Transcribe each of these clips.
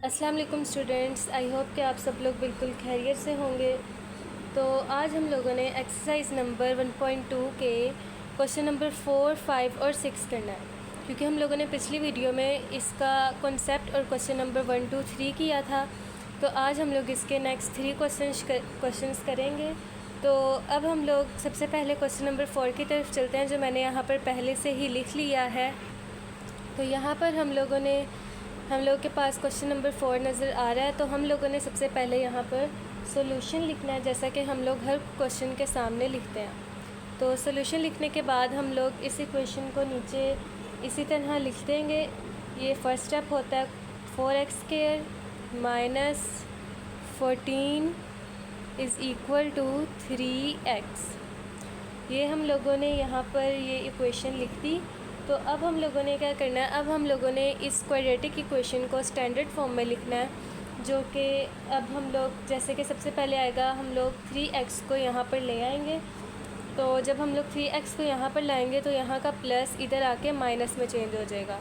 अस्सलाम वालेकुम students, I hope कि आप सब लोग बिल्कुल खैरियत से होंगे। तो आज हम लोगों ने एक्सरसाइज नंबर 1.2 के क्वेश्चन नंबर 4, 5 और 6 करना है, क्योंकि हम लोगों ने पिछली वीडियो में इसका कॉन्सेप्ट और क्वेश्चन नंबर 1, 2, 3 किया था। तो आज हम लोग इसके नेक्स्ट 3 क्वेश्चंस करेंगे। तो अब हम लोग सबसे पहले क्वेश्चन नंबर 4 की तरफ चलते हैं, जो मैंने यहाँ पर पहले से ही लिख लिया है। तो यहाँ पर हम लोगों के पास क्वेश्चन नंबर 4 नज़र आ रहा है। तो हम लोगों ने सबसे पहले यहाँ पर सॉल्यूशन लिखना है, जैसा कि हम लोग हर क्वेश्चन के सामने लिखते हैं। तो सॉल्यूशन लिखने के बाद हम लोग इस इक्वेशन को नीचे इसी तरह लिख देंगे। ये फर्स्ट स्टेप होता है 4x² minus 14 is equal to 3x। ये हम लोगों ने यहाँ पर ये इक्वेशन लिख दी। तो अब हम लोगों ने क्या करना है, अब हम लोगों ने इस क्वाड्रेटिक इक्वेशन को स्टैंडर्ड फॉर्म में लिखना है, जो कि अब हम लोग जैसे कि सबसे पहले आएगा, हम लोग 3x को यहाँ पर ले आएंगे। तो जब हम लोग 3x को यहाँ पर लाएंगे तो यहाँ का प्लस इधर आके माइनस में चेंज हो जाएगा।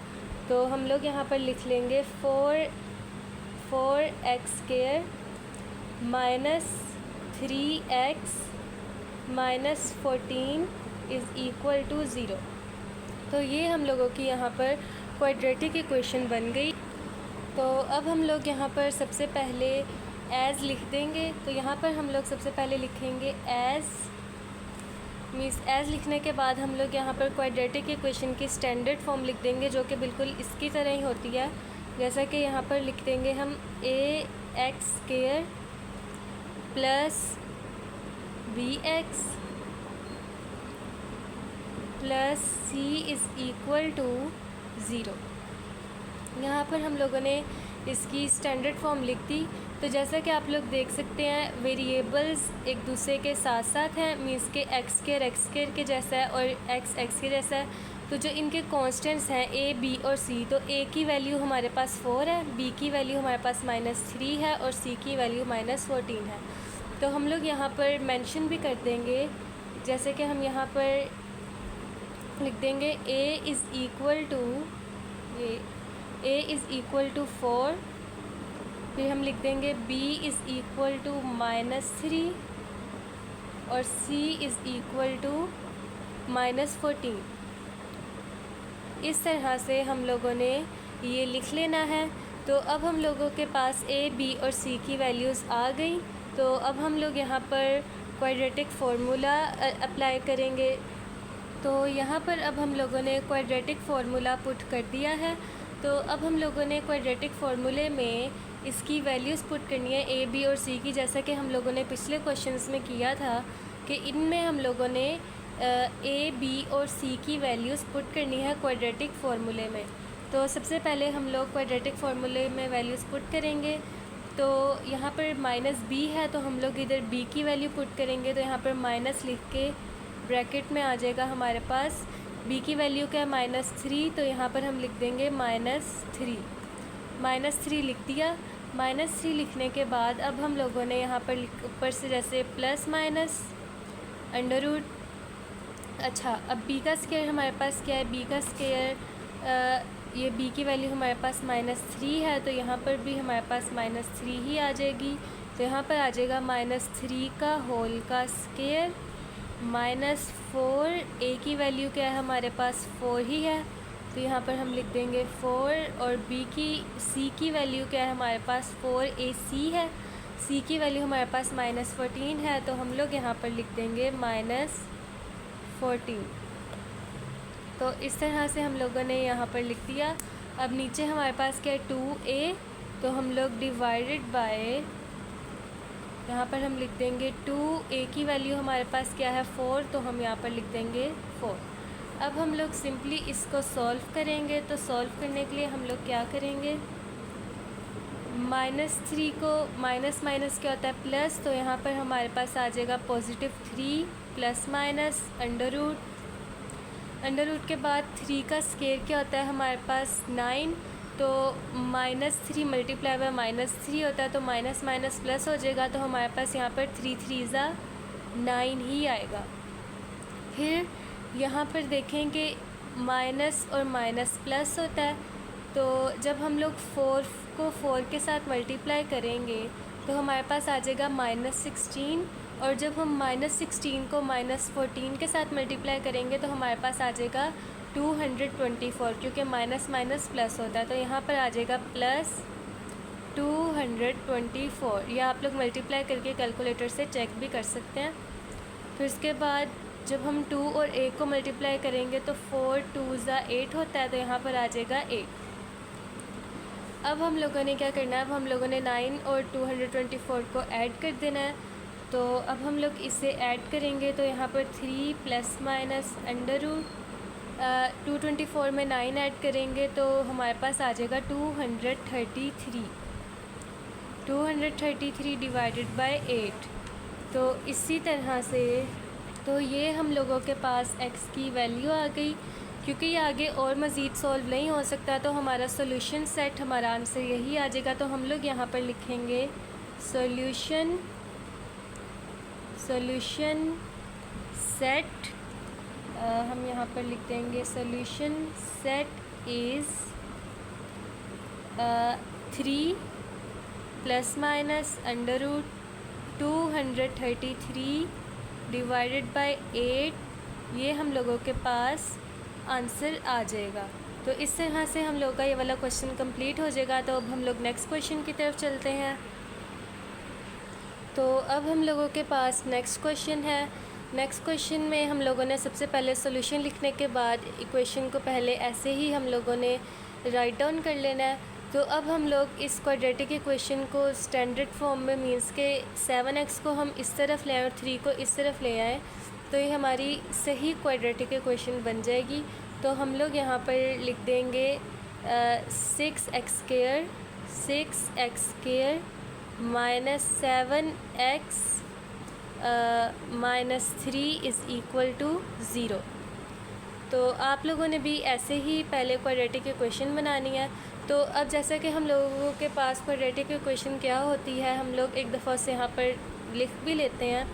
तो हम लोग यहाँ पर लिख लेंगे 4x² minus 3x minus 14 is equal to 0। तो ये हम लोगों की यहाँ पर क्वाड्रेटिक इक्वेशन बन गई। तो अब हम लोग यहाँ पर सबसे पहले एज़ लिख देंगे। तो यहाँ पर हम लोग सबसे पहले लिखेंगे एज़ लिखने के बाद हम लोग यहाँ पर क्वाड्रेटिक इक्वेशन की स्टैंडर्ड फॉर्म लिख देंगे, जो कि बिल्कुल इसकी तरह ही होती है। जैसा कि यहाँ पर लिख देंगे हम ax² plus bx plus c is equal to 0। यहाँ पर हम लोगों ने इसकी स्टैंडर्ड फॉर्म लिख दी। तो जैसा कि आप लोग देख सकते हैं, वेरिएबल्स एक दूसरे के साथ साथ हैं, मीन्स के x² के जैसा है और x के जैसा है। तो जो इनके कांस्टेंट्स हैं a, b और c, तो a की वैल्यू हमारे पास 4 है, b की वैल्यू हमारे पास -3 है और c की वैल्यू -14 है। तो हम लोग यहाँ पर मेंशन भी कर देंगे, जैसे कि हम यहाँ पर लिख देंगे a इज़ इक्वल टू 4। फिर हम लिख देंगे b इज़ इक्वल टू -3 और c इज़ इक्वल टू -14। इस तरह से हम लोगों ने ये लिख लेना है। तो अब हम लोगों के पास a, b और c की वैल्यूज़ आ गई। तो अब हम लोग यहाँ पर क्वाड्रेटिक फार्मूला अप्लाई करेंगे। तो यहाँ पर अब हम लोगों ने क्वाड्रेटिक फार्मूला पुट कर दिया है। तो अब हम लोगों ने क्वाड्रेटिक फार्मूले में इसकी वैल्यूज़ पुट करनी है a, b और c की, जैसा कि हम लोगों ने पिछले क्वेश्चंस में किया था कि इनमें हम लोगों ने a, b और c की वैल्यूज़ पुट करनी है क्वाड्रेटिक फार्मूले में। तो सबसे पहले हम लोग क्वाड्रेटिक फार्मूले में वैल्यूज़ पुट करेंगे। तो यहाँ पर -b है, तो हम लोग इधर b की वैल्यू पुट करेंगे। तो यहाँ पर माइनस लिख के ब्रैकेट में आ जाएगा हमारे पास b की वैल्यू क्या है -3। तो यहाँ पर हम लिख देंगे -3 लिख दिया। -3 लिखने के बाद अब हम लोगों ने यहाँ पर ऊपर से जैसे प्लस माइनस अंडर रूट। अच्छा, अब b का स्क्वायर हमारे पास क्या है, b का स्क्वायर ये b की वैल्यू हमारे पास -3 है, तो यहाँ पर भी हमारे पास -3 ही आ जाएगी। तो यहाँ पर आ जाएगा -3 का होल का स्क्वायर -4। a की वैल्यू क्या है हमारे पास 4 ही है, तो यहाँ पर हम लिख देंगे 4। और c की वैल्यू क्या है हमारे पास 4ac है, c की वैल्यू हमारे पास -14 है, तो हम लोग यहाँ पर लिख देंगे -14। तो इस तरह से हम लोगों ने यहाँ पर लिख दिया। अब नीचे हमारे पास क्या है 2a, तो हम लोग डिवाइडेड बाय, यहाँ पर हम लिख देंगे 2a की वैल्यू हमारे पास क्या है 4, तो हम यहाँ पर लिख देंगे 4। अब हम लोग सिंपली इसको सॉल्व करेंगे। तो सॉल्व करने के लिए हम लोग क्या करेंगे, -3 को माइनस क्या होता है प्लस, तो यहाँ पर हमारे पास आ जाएगा +3 प्लस माइनस अंडर रूट के बाद 3 का स्क्वायर क्या होता है हमारे पास 9। तो -3 मल्टीप्लाई बाय -3 होता है, तो माइनस माइनस प्लस हो जाएगा। तो हमारे पास यहाँ पर 3 3 9 ही आएगा। फिर यहाँ पर देखेंगे माइनस और माइनस प्लस होता है। तो जब हम लोग 4 को 4 के साथ मल्टीप्लाई करेंगे तो हमारे पास आ जाएगा -16, और जब हम -16 को -14 के साथ मल्टीप्लाई करेंगे तो हमारे पास आ जाएगा 224, क्योंकि माइनस माइनस प्लस होता है, तो यहाँ पर आ जाएगा प्लस 224। या आप लोग मल्टीप्लाई करके कैलकुलेटर से चेक भी कर सकते हैं। फिर उसके बाद जब हम 2 और 1 को मल्टीप्लाई करेंगे तो 4 2 ज़ा 8 होता है, तो यहाँ पर आ जाएगा 8। अब हम लोगों ने क्या करना है, अब हम लोगों ने 9 और 224 को ऐड कर देना है। तो अब हम लोग इसे ऐड करेंगे तो यहाँ पर 3 प्लस माइनस अंडर रूट 224 में 9 ऐड करेंगे तो हमारे पास आ जाएगा 233 डिवाइडेड बाय 8। तो इसी तरह से तो ये हम लोगों के पास x की वैल्यू आ गई। क्योंकि ये आगे और मज़ीद सॉल्व नहीं हो सकता तो हमारा सॉल्यूशन सेट, हमारा आंसर यही आ जाएगा। तो हम लोग यहाँ पर लिखेंगे सॉल्यूशन सेट, हम यहाँ पर लिख देंगे solution set is 3 plus minus under root 233 divided by 8। ये हम लोगों के पास आंसर आ जाएगा। तो इस तरह से हम लोग का ये वाला क्वेश्चन कंप्लीट हो जाएगा। तो अब हम लोग नेक्स्ट क्वेश्चन की तरफ चलते हैं। तो अब हम लोगों के पास नेक्स्ट क्वेश्चन है। नेक्स्ट क्वेश्चन में हम लोगों ने सबसे पहले सॉल्यूशन लिखने के बाद इक्वेशन को पहले ऐसे ही हम लोगों ने राइट डाउन कर लेना है। तो अब हम लोग इस क्वाड्रेटिक इक्वेशन को स्टैंडर्ड फॉर्म में मीन्स के 7x को हम इस तरफ ले आएँ और 3 को इस तरफ ले आएँ तो ये हमारी सही क्वाड्रेटिक इक्वेशन बन जाएगी। तो हम लोग यहाँ पर लिख देंगे 6x² minus 7x minus 3 is equal to 0। तो आप लोगों ने भी ऐसे ही पहले क्वाड्रेटिक इक्वेशन बनानी है। तो अब जैसा कि हम लोगों के पास क्वाड्रेटिक इक्वेशन क्या होती है, हम लोग एक दफ़ा से यहाँ पर लिख भी लेते हैं।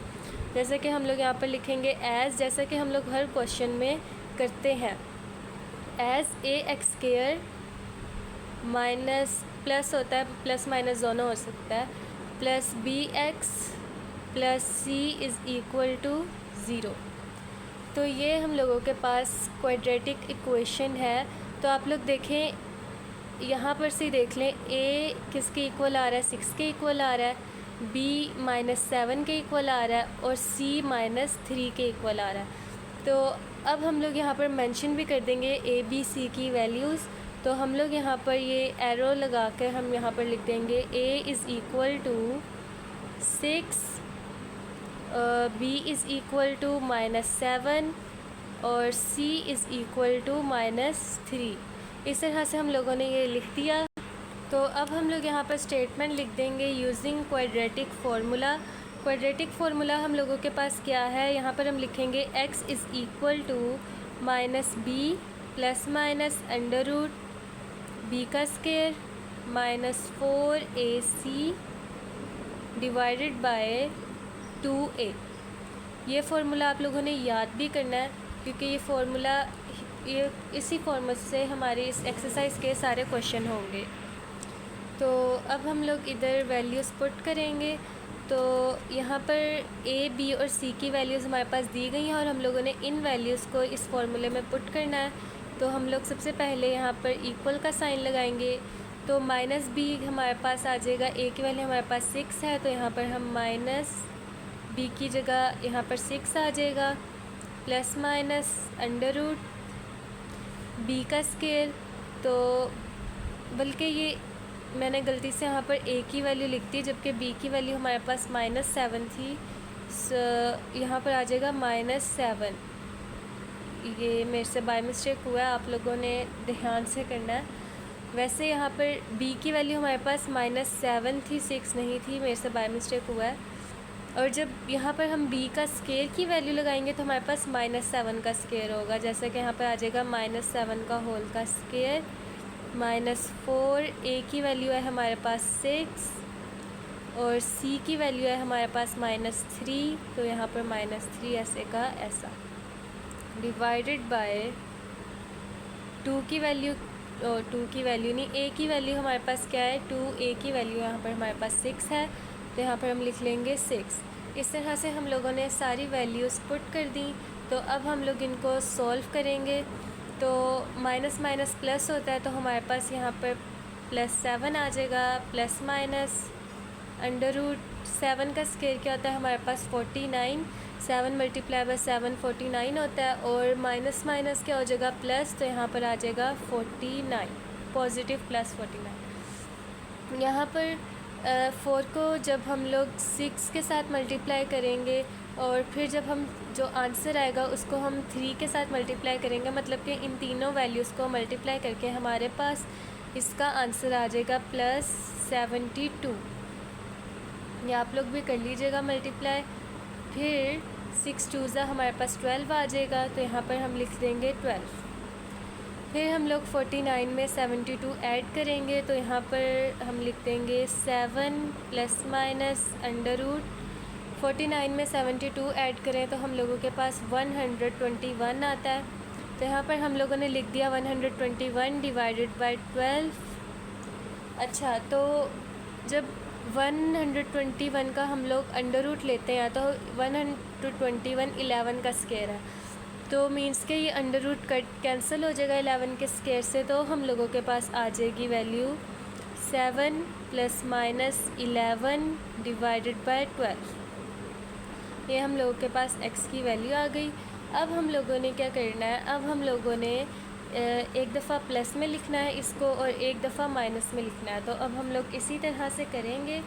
जैसे कि हम लोग यहाँ पर लिखेंगे एज़, जैसा कि हम लोग हर क्वेश्चन में करते हैं, एज़ ax² माइनस प्लस होता है, प्लस माइनस दोनों हो सकता है, plus bx plus c is equal to 0। तो ये हम लोगों के पास क्वाड्रेटिक इक्वेशन है। तो आप लोग देखें यहाँ पर से देख लें, a किसके इक्वल आ रहा है, 6 के इक्वल आ रहा है, b -7 के इक्वल आ रहा है और c -3 के इक्वल आ रहा है। तो अब हम लोग यहाँ पर मेंशन भी कर देंगे a b c की वैल्यूज़। तो हम लोग यहाँ पर ये एरो लगा कर हम यहाँ पर लिख देंगे a is equal to 6, b is equal to -7 और c इज़ इक्वल टू -3। इस तरह से हम लोगों ने ये लिख दिया। तो अब हम लोग यहाँ पर स्टेटमेंट लिख देंगे using quadratic formula. Quadratic formula हम लोगों के पास क्या है, यहाँ पर हम लिखेंगे x is equal to -b plus minus under root b का square minus 4ac divided by 2a। ये फार्मूला आप लोगों ने याद भी करना है क्योंकि ये फार्मूला इसी फॉर्मूले से हमारे इस एक्सरसाइज के सारे क्वेश्चन होंगे। तो अब हम लोग इधर वैल्यूज़ पुट करेंगे। तो यहाँ पर a, b और c की वैल्यूज़ हमारे पास दी गई हैं और हम लोगों ने इन वैल्यूज़ को इस फॉर्मूले में पुट करना है। तो हम लोग सबसे पहले यहाँ पर इक्वल का साइन लगाएंगे। तो -b हमारे पास आ जाएगा, a की वैल्यू हमारे पास 6 है तो यहाँ पर हम -b की जगह यहाँ पर 6 आ जाएगा, plus minus under root b का स्क्वायर। तो बल्कि ये मैंने गलती से यहाँ पर a की वैल्यू लिख दी जबकि b की वैल्यू हमारे पास -7 थी। यहाँ पर आ जाएगा -7। ये मेरे से बाय मिस्टेक हुआ है, आप लोगों ने ध्यान से करना है। वैसे यहाँ पर b की वैल्यू हमारे पास -7 थी, 6 नहीं थी, मेरे से बाय मिस्टेक हुआ है। और जब यहाँ पर हम b का स्क्वायर की वैल्यू लगाएंगे तो हमारे पास -7 का स्क्वायर होगा। जैसे कि यहाँ पर आ जाएगा -7 का होल का स्क्वायर -4, a की वैल्यू है हमारे पास 6 और c की वैल्यू है हमारे पास -3। तो यहाँ पर -3 ऐसे का ऐसा डिवाइडेड बाय 2 की वैल्यू टू की वैल्यू नहीं, ए की वैल्यू हमारे पास क्या है 2, ए की वैल्यू यहाँ पर हमारे पास 6 है, तो यहाँ पर हम लिख लेंगे 6। इस तरह से हम लोगों ने सारी वैल्यूज़ पुट कर दी। तो अब हम लोग इनको सॉल्व करेंगे। तो माइनस माइनस प्लस होता है, तो हमारे पास यहाँ पर +7 आ जाएगा, प्लस माइनस √7 का स्क्वायर क्या होता है हमारे पास 49, 7 मल्टीप्लाई बाय 7 49 होता है, और माइनस माइनस क्या हो जाएगा प्लस, तो यहाँ पर आ जाएगा 49, पॉजिटिव +49। यहाँ पर 4 को जब हम लोग 6 के साथ मल्टीप्लाई करेंगे और फिर जब हम जो आंसर आएगा उसको हम 3 के साथ मल्टीप्लाई करेंगे, मतलब कि इन तीनों वैल्यूज़ को मल्टीप्लाई करके हमारे पास इसका आंसर आ जाएगा +72। ये आप लोग भी कर लीजिएगा मल्टीप्लाई। फिर 6 2 हमारे पास 12 आ जाएगा, तो यहाँ पर हम लिख देंगे 12। फिर हम लोग 49 में 72 ऐड करेंगे, तो यहाँ पर हम लिख देंगे 7 प्लस माइनस √49 में 72 ऐड करें तो हम लोगों के पास 121 आता है। तो यहाँ पर हम लोगों ने लिख दिया 121 डिवाइडेड बाय 12। अच्छा, तो जब 121 का हम लोग अंडर रूट लेते हैं तो 121 11 का स्क्वायर है, तो मीन्स के ये अंडर रूट कट कैंसिल हो जाएगा 11 के स्क्वायर से, तो हम लोगों के पास आ जाएगी value 7 plus minus 11 divided by 12। ये हम लोगों के पास x की वैल्यू आ गई। अब हम लोगों ने क्या करना है, अब हम लोगों ने एक दफ़ा प्लस में लिखना है इसको और एक दफ़ा माइनस में लिखना है। तो अब हम लोग इसी तरह से करेंगे।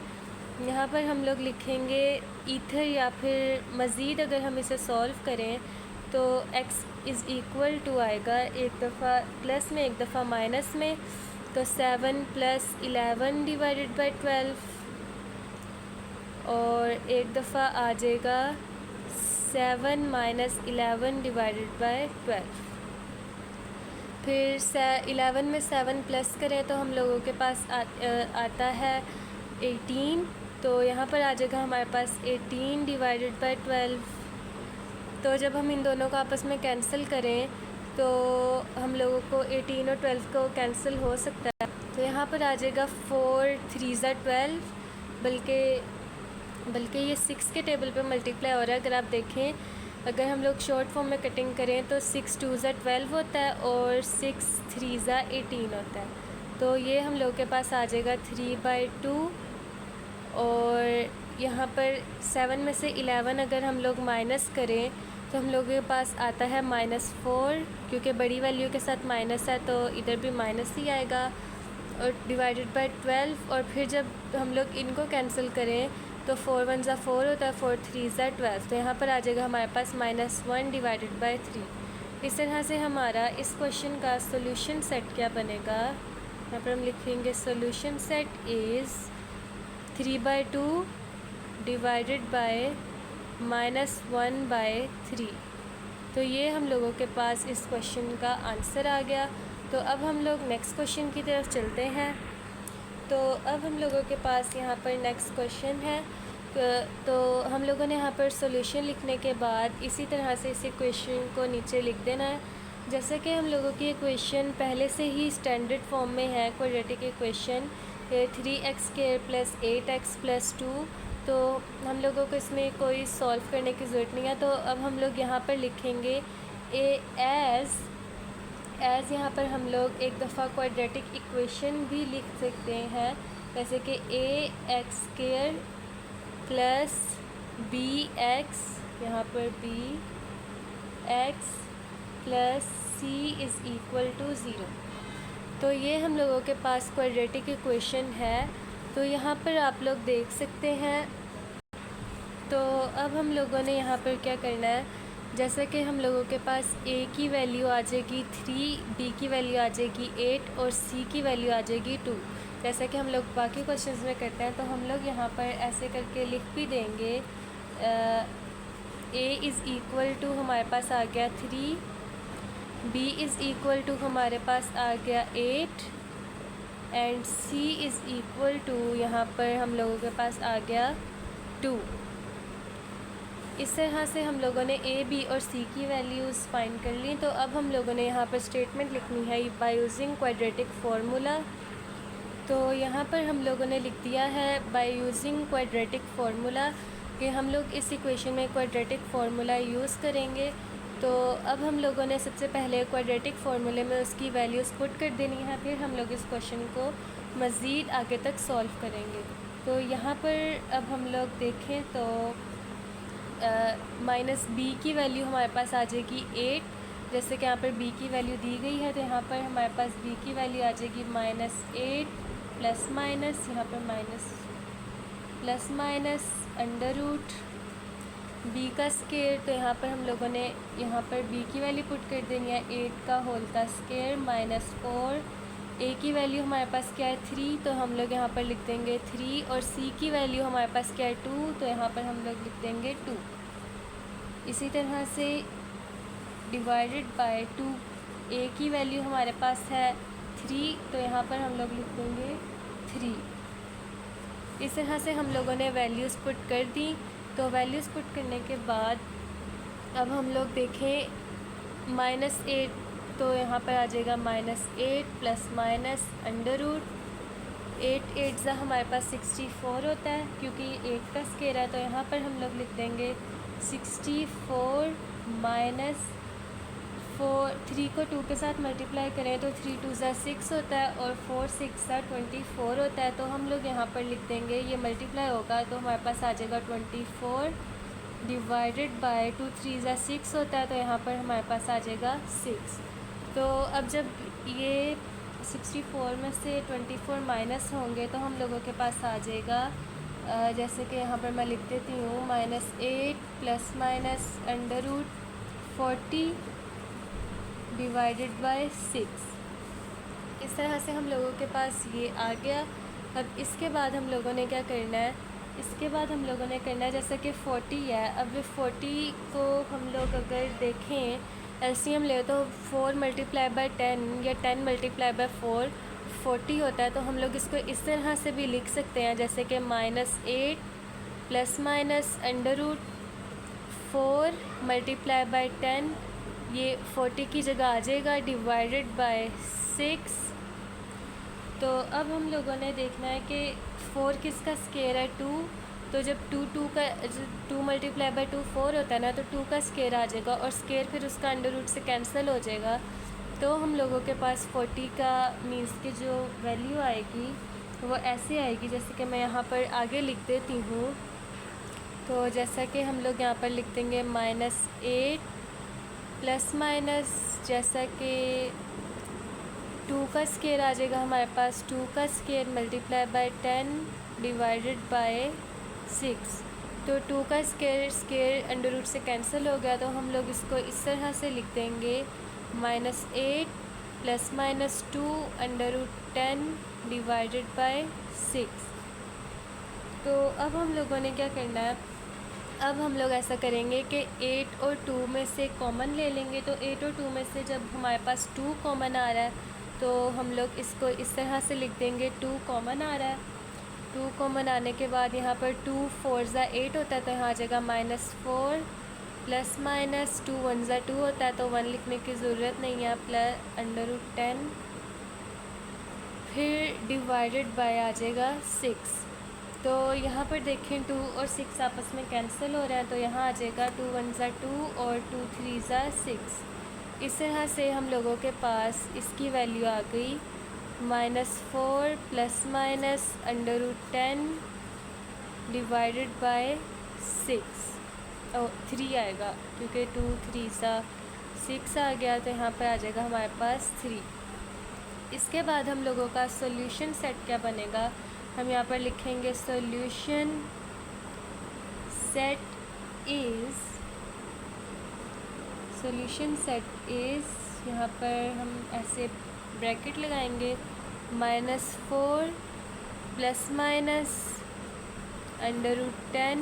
यहाँ पर हम लोग लिखेंगे ईथर, या फिर मज़ीद अगर हम इसे सॉल्व करें तो x इज़ इक्वल टू आएगा एक दफ़ा प्लस में एक दफ़ा माइनस में, तो 7 प्लस 11 डिवाइडेड बाई 12, और एक दफ़ा आ जाएगा 7 माइनस 11 डिवाइडेड बाई 12। फिर 11 में 7 प्लस करें तो हम लोगों के पास आता है 18, तो यहाँ पर आ जाएगा हमारे पास 18 डिवाइडेड बाई 12। तो जब हम इन दोनों को आपस में कैंसिल करें तो हम लोगों को 18 और 12 को कैंसिल हो सकता है, तो यहाँ पर आ जाएगा 4 3 12, बल्कि ये 6 के टेबल पे मल्टीप्लाई हो रहा है। अगर आप देखें, अगर हम लोग शॉर्ट फॉर्म में कटिंग करें तो 6 2 12 होता है और 6 3 18 होता है, तो ये हम लोग के पास आ जाएगा 3/2। और यहाँ पर 7 में से 11 अगर हम लोग माइनस करें तो हम लोगों के पास आता है -4, क्योंकि बड़ी वैल्यू के साथ माइनस है तो इधर भी माइनस ही आएगा, और डिवाइडेड बाय 12। और फिर जब हम लोग इनको कैंसिल करें तो 4 1 4 होता है, 4 3 12, तो यहाँ पर आ जाएगा हमारे पास -1 डिवाइडेड बाय 3। इस तरह से हमारा इस क्वेश्चन का सोल्यूशन सेट क्या बनेगा, यहाँ पर हम लिखेंगे solution set is 3/2 divided by -1/3। तो ये हम लोगों के पास इस क्वेश्चन का आंसर आ गया। तो अब हम लोग नेक्स्ट क्वेश्चन की तरफ चलते हैं। तो अब हम लोगों के पास यहाँ पर नेक्स्ट क्वेश्चन है। तो हम लोगों ने यहाँ पर सॉल्यूशन लिखने के बाद इसी तरह से इस इक्वेशन को नीचे लिख देना है। जैसे कि हम लोगों की इक्वेशन पहले से ही स्टैंडर्ड फॉर्म में है, क्वाड्रेटिक इक्वेशन 3x² + 8x + 2, तो हम लोगों को इसमें कोई सॉल्व करने की ज़रूरत नहीं है। तो अब हम लोग यहाँ पर लिखेंगे एज़ यहाँ पर हम लोग एक दफ़ा क्वाड्रेटिक इक्वेशन भी लिख सकते हैं, जैसे कि ax² + bx, यहाँ पर bx + c = 0। तो ये हम लोगों के पास क्वाड्रेटिक इक्वेशन है। तो यहाँ पर आप लोग देख सकते हैं। तो अब हम लोगों ने यहाँ पर क्या करना है, जैसे कि हम लोगों के पास a की वैल्यू आ जाएगी 3, b की वैल्यू आ जाएगी 8 और c की वैल्यू आ जाएगी 2, जैसा कि हम लोग बाकी क्वेश्चंस में करते हैं। तो हम लोग यहाँ पर ऐसे करके लिख भी देंगे a = हमारे पास आ गया 3, b = हमारे पास आ गया 8 एंड c = यहाँ पर हम लोगों के पास आ गया 2। इस तरह से हम लोगों ने ए, बी और सी की वैल्यूज़ फाइंड कर ली। तो अब हम लोगों ने यहाँ पर स्टेटमेंट लिखनी है बाय यूजिंग क्वाड्रेटिक फार्मूला। तो यहाँ पर हम लोगों ने लिख दिया है बाय यूजिंग क्वाड्रेटिक फार्मूला कि हम लोग इस इक्वेशन में क्वाड्रेटिक फार्मूला यूज़ करेंगे। तो अब हम लोगों ने सबसे पहले क्वाड्रेटिक फार्मूले में उसकी वैल्यूज़ पुट कर देनी है, फिर हम लोग इस क्वेश्चन को मज़ीद आगे तक सॉल्व करेंगे। तो यहाँ पर अब हम लोग देखें तो माइनस बी की वैल्यू हमारे पास आ जाएगी 8। जैसे कि यहाँ पर बी की वैल्यू दी गई है, तो यहाँ पर हमारे पास बी की वैल्यू आ जाएगी -8 प्लस माइनस, यहाँ पर minus plus minus under root b का स्केयर। तो यहाँ पर हम लोगों ने यहाँ पर बी की वैल्यू पुट कर देनी है 8 का होल का स्केयर -4। ए की वैल्यू हमारे पास क्या है 3, तो हम लोग यहाँ पर लिख देंगे 3। और सी की वैल्यू हमारे पास क्या है 2, तो यहाँ पर हम लोग लिख देंगे 2। इसी तरह से डिवाइडेड बाय 2, ए की वैल्यू हमारे पास है 3, तो यहाँ पर हम लोग लिख देंगे 3। इस तरह से हम लोगों ने वैल्यूज़ पुट कर दी। तो वैल्यूज़ पुट करने के बाद अब हम लोग देखें -8, तो यहाँ पर आ जाएगा -8 प्लस माइनस अंडर रूट 8 8 ज़ा हमारे पास 64 होता है, क्योंकि 8 का स्केयर है। तो यहाँ पर हम लोग लिख देंगे 64 माइनस 4। 3 को 2 के साथ मल्टीप्लाई करें तो 3 2 ज़ा 6 होता है और 4 6 ज़ा 24 होता है। तो हम लोग यहाँ पर लिख देंगे, ये मल्टीप्लाई होगा तो हमारे पास आ जाएगा 24 डिवाइडेड बाय 2 3 ज़ा 6 होता है, तो यहाँ पर हमारे पास आ जाएगा 6। तो अब जब ये 64 में से 24 माइनस होंगे तो हम लोगों के पास आ जाएगा जैसे कि यहाँ पर मैं लिख देती हूँ -8 plus minus under root 40 divided by 6। इस तरह से हम लोगों के पास ये आ गया। अब इसके बाद हम लोगों ने क्या करना है, इसके बाद हम लोगों ने करना है जैसे कि 40 है। अब 40 को हम लोग अगर देखें एलसीएम ले तो 4 मल्टीप्लाई बाय 10 या 10 मल्टीप्लाई बाय 4 40 होता है। तो हम लोग इसको इस तरह से भी लिख सकते हैं जैसे कि -8 plus minus under root 4 multiply by 10, ये 40 की जगह आ जाएगा डिवाइडेड बाय 6। तो अब हम लोगों ने देखना है कि 4 किसका स्केयर है 2, तो जब 2 मल्टीप्लाई बाय 2 4 होता है ना, तो 2 का स्केयर आ जाएगा और स्केयर फिर उसका अंडर रूट से कैंसिल हो जाएगा। तो हम लोगों के पास 40 का मीन्स की जो वैल्यू आएगी वो ऐसे आएगी, जैसे कि मैं यहाँ पर आगे लिख देती हूँ। तो जैसा कि हम लोग यहाँ पर लिख देंगे -8 प्लस माइनस, जैसा कि 2 का स्केयर आ जाएगा हमारे पास 2 का square multiply by 10 divided by 6। तो 2 का स्केयर अंडर रूट से कैंसिल हो गया, तो हम लोग इसको इस तरह से लिख देंगे -8 plus minus 2 under root 10 divided by 6। तो अब हम लोगों ने क्या करना है, अब हम लोग ऐसा करेंगे कि 8 और 2 में से कॉमन ले लेंगे। तो 8 और 2 में से जब हमारे पास 2 कॉमन आ रहा है तो हम लोग इसको इस तरह से लिख देंगे 2 कॉमन आ रहा है। 2 कॉमन आने के बाद यहाँ पर 2 4 ज़ा 8 होता है, तो यहाँ आ जाएगा -4 प्लस माइनस 2 1 ज़ा 2 होता है, तो 1 लिखने की ज़रूरत नहीं है, प्लस अंडर रूट 10 फिर डिवाइडेड बाय आ जाएगा 6। तो यहाँ पर देखें 2 और 6 आपस में कैंसिल हो रहा है, तो यहाँ आ जाएगा 2 1 ज़ा 2 और 2 3 ज़ा 6। इस तरह से हम लोगों के पास इसकी वैल्यू आ गई -4 plus minus under root 10 divided by 6 और 3 आएगा, क्योंकि 2 3 सा 6 आ गया, तो यहाँ पर आ जाएगा हमारे पास 3। इसके बाद हम लोगों का सॉल्यूशन सेट क्या बनेगा, हम यहाँ पर लिखेंगे सॉल्यूशन सेट इज़ यहाँ पर हम ऐसे ब्रैकेट लगाएंगे -4 plus minus under root 10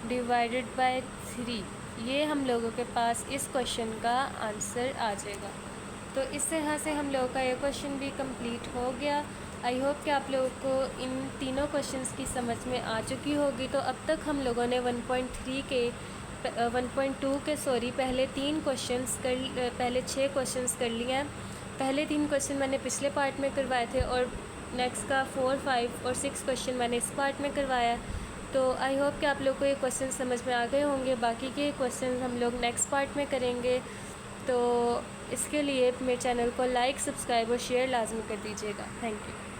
divided by 3। ये हम लोगों के पास इस क्वेश्चन का आंसर आ जाएगा। तो इस तरह से हम लोगों का ये क्वेश्चन भी कंप्लीट हो गया। आई होप कि आप लोगों को इन तीनों क्वेश्चंस की समझ में आ चुकी होगी। तो अब तक हम लोगों ने 1.2 के पहले 6 क्वेश्चंस कर लिए हैं। पहले 3 क्वेश्चन मैंने पिछले पार्ट में करवाए थे और नेक्स्ट का 4, 5 और 6 क्वेश्चन मैंने इस पार्ट में करवाया। तो आई होप कि आप लोग को ये क्वेश्चन समझ में आ गए होंगे। बाकी के क्वेश्चन हम लोग नेक्स्ट पार्ट में करेंगे। तो इसके लिए मेरे चैनल को लाइक, सब्सक्राइब और शेयर लाजमी कर दीजिएगा। Thank you.